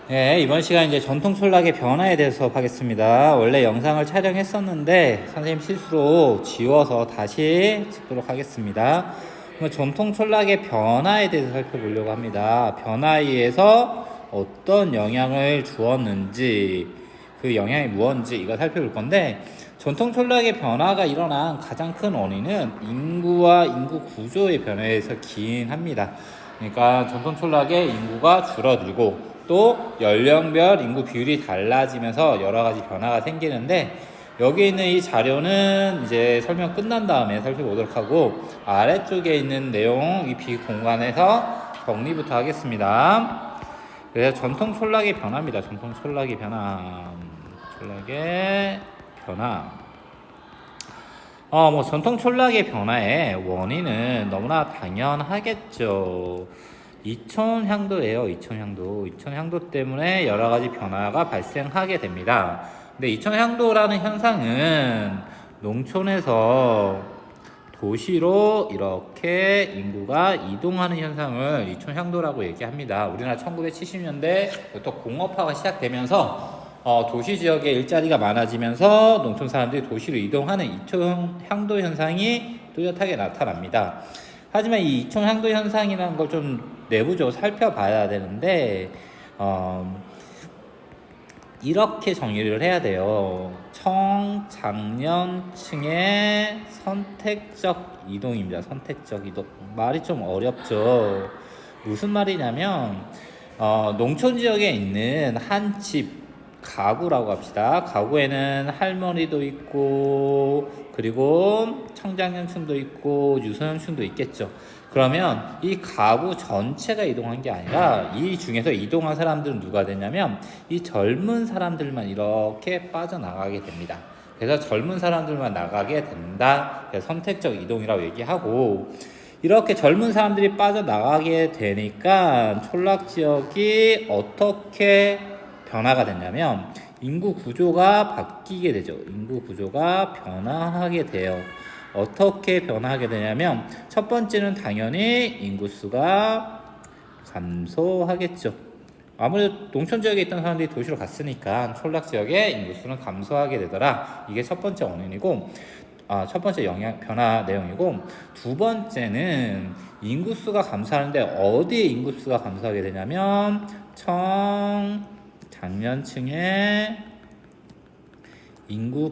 네, 이번 시간 이제 전통 촌락의 변화에 대해서 수업하겠습니다. 원래 영상을 촬영했었는데 선생님 실수로 지워서 다시 찍도록 하겠습니다. 그럼 전통 촌락의 변화에 대해서 살펴보려고 합니다. 변화에 의해서 어떤 영향을 주었는지, 그 영향이 무엇인지 이거 살펴볼 건데, 전통 촌락의 변화가 일어난 가장 큰 원인은 인구와 인구 구조의 변화에서 기인합니다. 그러니까 전통 촌락의 인구가 줄어들고 또 연령별 인구 비율이 달라지면서 여러 가지 변화가 생기는데, 여기 있는 이 자료는 이제 설명 끝난 다음에 살펴보도록 하고, 아래쪽에 있는 내용 이 비공간에서 정리부터 하겠습니다. 그래서 전통 촌락의 변화입니다. 전통 촌락의 변화. 촌락의 변화. 전통 촌락의 변화의 원인은 너무나 당연하겠죠. 이촌향도예요. 이촌향도 때문에 여러 가지 변화가 발생하게 됩니다. 근데 이촌향도라는 현상은 농촌에서 도시로 이렇게 인구가 이동하는 현상을 이촌향도라고 얘기합니다. 우리나라 1970년대부터 공업화가 시작되면서 도시 지역에 일자리가 많아지면서 농촌 사람들이 도시로 이동하는 이촌향도 현상이 뚜렷하게 나타납니다. 하지만 이 이촌향도 현상이라는 걸 좀 내부적으로 살펴봐야 되는데, 이렇게 정의를 해야 돼요. 청장년층의 선택적 이동입니다. 선택적 이동. 말이 좀 어렵죠. 무슨 말이냐면, 농촌 지역에 있는 한 집, 가구라고 합시다. 가구에는 할머니도 있고, 그리고 청장년층도 있고, 유소년층도 있겠죠. 그러면 이 가구 전체가 이동한 게 아니라 이 중에서 이동한 사람들은 누가 되냐면 이 젊은 사람들만 이렇게 빠져나가게 됩니다. 그래서 젊은 사람들만 나가게 된다. 그래서 선택적 이동이라고 얘기하고, 이렇게 젊은 사람들이 빠져나가게 되니까 촌락 지역이 어떻게 변화가 됐냐면 인구 구조가 바뀌게 되죠. 인구 구조가 변화하게 돼요. 어떻게 변화하게 되냐면 첫 번째는 당연히 인구수가 감소하겠죠. 아무래도 농촌 지역에 있던 사람들이 도시로 갔으니까 촌락 지역의 인구수는 감소하게 되더라. 이게 첫 번째 원인이고, 첫 번째 영향 변화 내용이고, 두 번째는 인구수가 감소하는데 어디에 인구수가 감소하게 되냐면 청장년층의 인구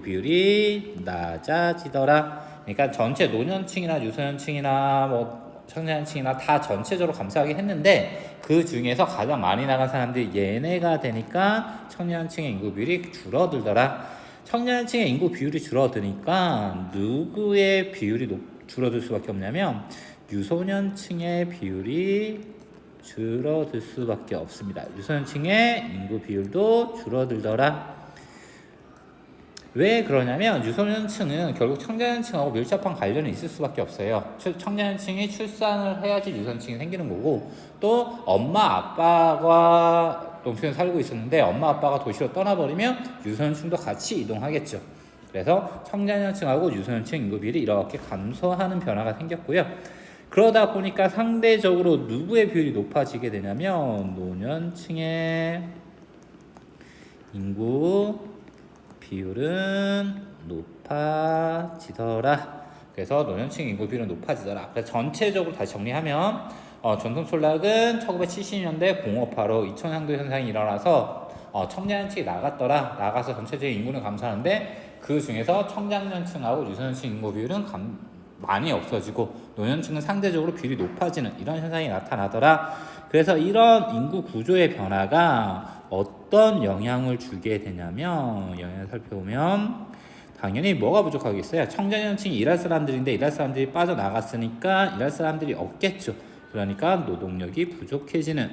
비율이 낮아지더라. 그러니까 전체 노년층이나 유소년층이나 뭐 청년층이나 다 전체적으로 감소하긴 했는데 그 중에서 가장 많이 나간 사람들이 얘네가 되니까 청년층의 인구 비율이 줄어들더라. 청년층의 인구 비율이 줄어드니까 누구의 비율이 줄어들 수밖에 없냐면 유소년층의 비율이 줄어들 수밖에 없습니다. 유소년층의 인구 비율도 줄어들더라. 왜 그러냐면 유소년층은 결국 청장년층하고 밀접한 관련이 있을 수밖에 없어요. 청장년층이 출산을 해야지 유소년층이 생기는 거고, 또 엄마 아빠가 농촌에 살고 있었는데 엄마 아빠가 도시로 떠나버리면 유소년층도 같이 이동하겠죠. 그래서 청장년층하고 유소년층 인구 비율이 이렇게 감소하는 변화가 생겼고요. 그러다 보니까 상대적으로 누구의 비율이 높아지게 되냐면 노년층의 인구 비율은 높아지더라. 그래서 노년층 인구 비율은 높아지더라. 그래서 전체적으로 다시 정리하면 전통 촌락은 1970년대 공업화로 이촌향도 현상이 일어나서 청년층이 나가서 전체적인 인구는 감소하는데 그 중에서 청장년층하고 유소년층 인구 비율은 많이 없어지고 노년층은 상대적으로 비율이 높아지는 이런 현상이 나타나더라. 그래서 이런 인구 구조의 변화가 어떤 영향을 주게 되냐면, 영향을 살펴보면 당연히 뭐가 부족하겠어요? 청장년층이 일할 사람들인데 일할 사람들이 빠져나갔으니까 일할 사람들이 없겠죠. 그러니까 노동력이 부족해지는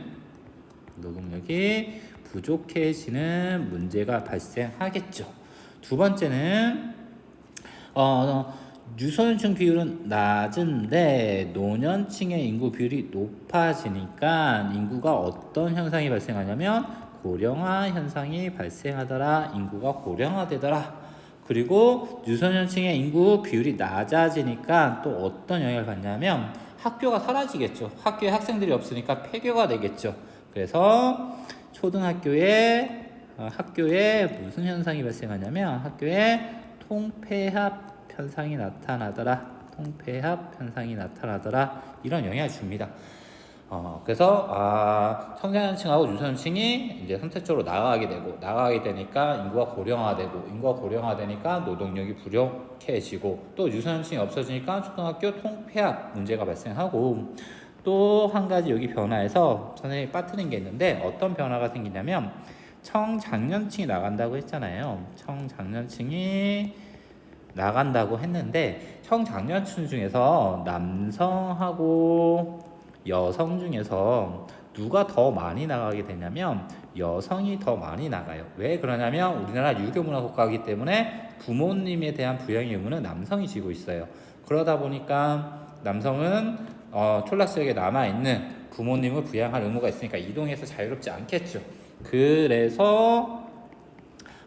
문제가 발생하겠죠. 두 번째는 유소년층 비율은 낮은데 노년층의 인구 비율이 높아지니까 인구가 어떤 현상이 발생하냐면 고령화 현상이 발생하더라. 인구가 고령화되더라. 그리고 유소년층의 인구 비율이 낮아지니까 또 어떤 영향을 받냐면 학교가 사라지겠죠. 학교에 학생들이 없으니까 폐교가 되겠죠. 그래서 초등학교에 학교에 무슨 현상이 발생하냐면 학교에 통폐합 현상이 나타나더라. 통폐합 현상이 나타나더라. 이런 영향을 줍니다. 그래서 청소년층하고 유소년층이 이제 선택적으로 나가게 되니까 인구가 고령화되니까 노동력이 부족해지고 또 유소년층이 없어지니까 초등학교 통폐합 문제가 발생하고 또 한 가지 여기 변화에서 선생님이 빠뜨린 게 있는데 어떤 변화가 생기냐면 청장년층이 나간다고 했잖아요. 청장년층이 나간다고 했는데 청장년층 중에서 남성하고 여성 중에서 누가 더 많이 나가게 되냐면 여성이 더 많이 나가요. 왜 그러냐면 우리나라 유교문화 국가이기 때문에 부모님에 대한 부양의 의무는 남성이 지고 있어요. 그러다 보니까 남성은 촌락지역에 남아있는 부모님을 부양할 의무가 있으니까 이동해서 자유롭지 않겠죠. 그래서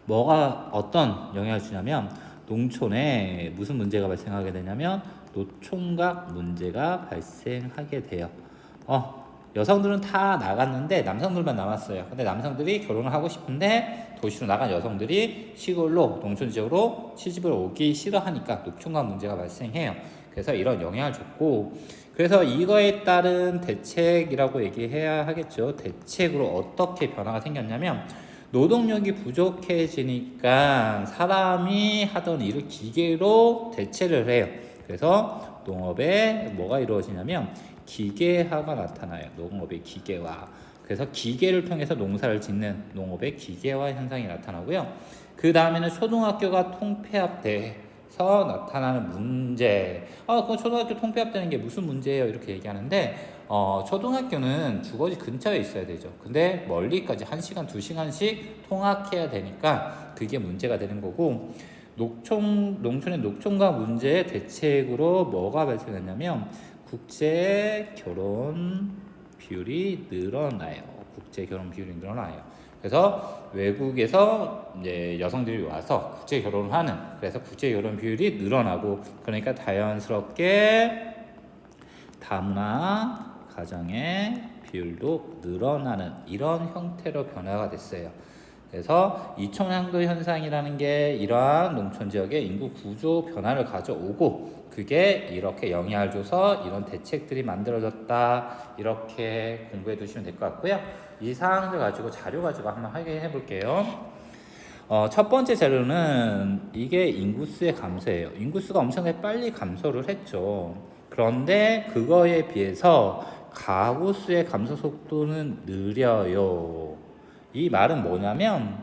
뭐가 어떤 영향을 주냐면 농촌에 무슨 문제가 발생하게 되냐면 노총각 문제가 발생하게 돼요. 여성들은 다 나갔는데 남성들만 남았어요. 근데 남성들이 결혼을 하고 싶은데 도시로 나간 여성들이 시골로 농촌 지역으로 시집을 오기 싫어하니까 노총각 문제가 발생해요. 그래서 이런 영향을 줬고 그래서 이거에 따른 대책이라고 얘기해야 하겠죠. 대책으로 어떻게 변화가 생겼냐면 노동력이 부족해지니까 사람이 하던 일을 기계로 대체를 해요. 그래서 농업에 뭐가 이루어지냐면 기계화가 나타나요. 농업의 기계화. 그래서 기계를 통해서 농사를 짓는 농업의 기계화 현상이 나타나고요. 그 다음에는 초등학교가 통폐합돼서 나타나는 문제. 그 초등학교 통폐합되는 게 무슨 문제예요? 이렇게 얘기하는데 초등학교는 주거지 근처에 있어야 되죠. 근데 멀리까지 1시간, 2시간씩 통학해야 되니까 그게 문제가 되는 거고 농촌의 녹촌과 문제의 대책으로 뭐가 발생했냐면 국제 결혼 비율이 늘어나요. 그래서 외국에서 이제 여성들이 와서 국제 결혼을 하는 그래서 국제 결혼 비율이 늘어나고 그러니까 자연스럽게 다문화 가정의 비율도 늘어나는 이런 형태로 변화가 됐어요. 그래서 이촌향도 현상이라는 게 이러한 농촌 지역의 인구 구조 변화를 가져오고 그게 이렇게 영향을 줘서 이런 대책들이 만들어졌다 이렇게 공부해 두시면 될 것 같고요. 이 사항들 가지고 자료 가지고 한번 확인해 볼게요. 첫 번째 자료는 이게 인구수의 감소예요. 인구수가 엄청나게 빨리 감소를 했죠. 그런데 그거에 비해서 가구 수의 감소 속도는 느려요. 이 말은 뭐냐면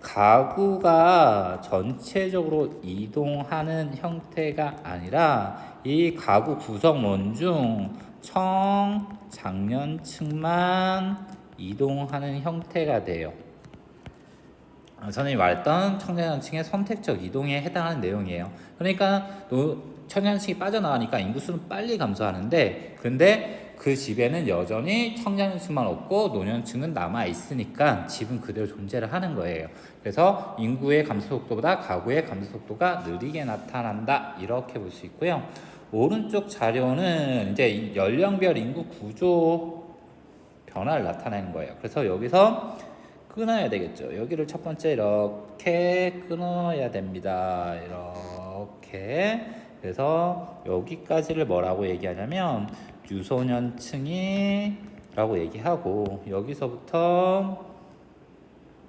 가구가 전체적으로 이동하는 형태가 아니라 이 가구 구성원 중 청장년층만 이동하는 형태가 돼요. 선생님이 말했던 청장년층의 선택적 이동에 해당하는 내용이에요. 그러니까 청장년층이 빠져나가니까 인구수는 빨리 감소하는데 근데 그 집에는 여전히 청장년층만 없고 노년층은 남아있으니까 집은 그대로 존재를 하는 거예요. 그래서 인구의 감소 속도보다 가구의 감소 속도가 느리게 나타난다 이렇게 볼 수 있고요. 오른쪽 자료는 이제 연령별 인구 구조 변화를 나타내는 거예요. 그래서 여기서 끊어야 되겠죠. 여기를 첫 번째 이렇게 끊어야 됩니다. 이렇게. 그래서 여기까지를 뭐라고 얘기하냐면 유소년층이 라고 얘기하고 여기서부터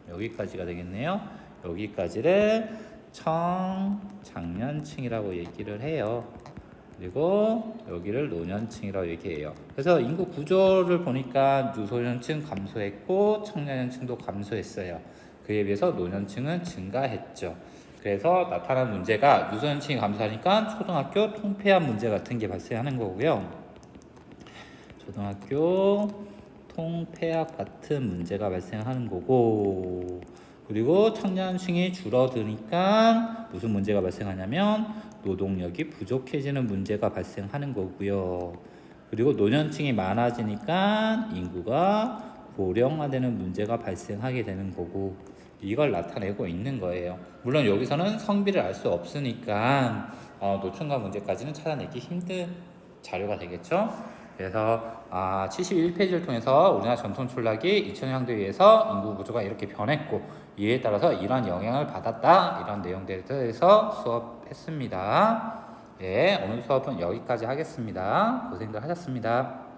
여기까지가 되겠네요. 여기까지를 청장년층이라고 얘기를 해요. 그리고 여기를 노년층이라고 얘기해요. 그래서 인구 구조를 보니까 유소년층 감소했고 청년층도 감소했어요. 그에 비해서 노년층은 증가했죠. 그래서 나타난 문제가 유소년층이 감소하니까 초등학교 통폐합 문제 같은 게 발생하는 거고요. 초등학교 통폐합 같은 문제가 발생하는 거고 그리고 청년층이 줄어드니까 무슨 문제가 발생하냐면 노동력이 부족해지는 문제가 발생하는 거고요. 그리고 노년층이 많아지니까 인구가 고령화되는 문제가 발생하게 되는 거고 이걸 나타내고 있는 거예요. 물론 여기서는 성비를 알 수 없으니까 노총각 문제까지는 찾아내기 자료가 되겠죠. 그래서 71페이지를 통해서 우리나라 전통 촌락이 2000년도에 의해서 인구 구조가 이렇게 변했고 이에 따라서 이러한 영향을 받았다, 이런 내용들에 대해서 수업했습니다. 네, 오늘 수업은 여기까지 하겠습니다. 고생들 하셨습니다.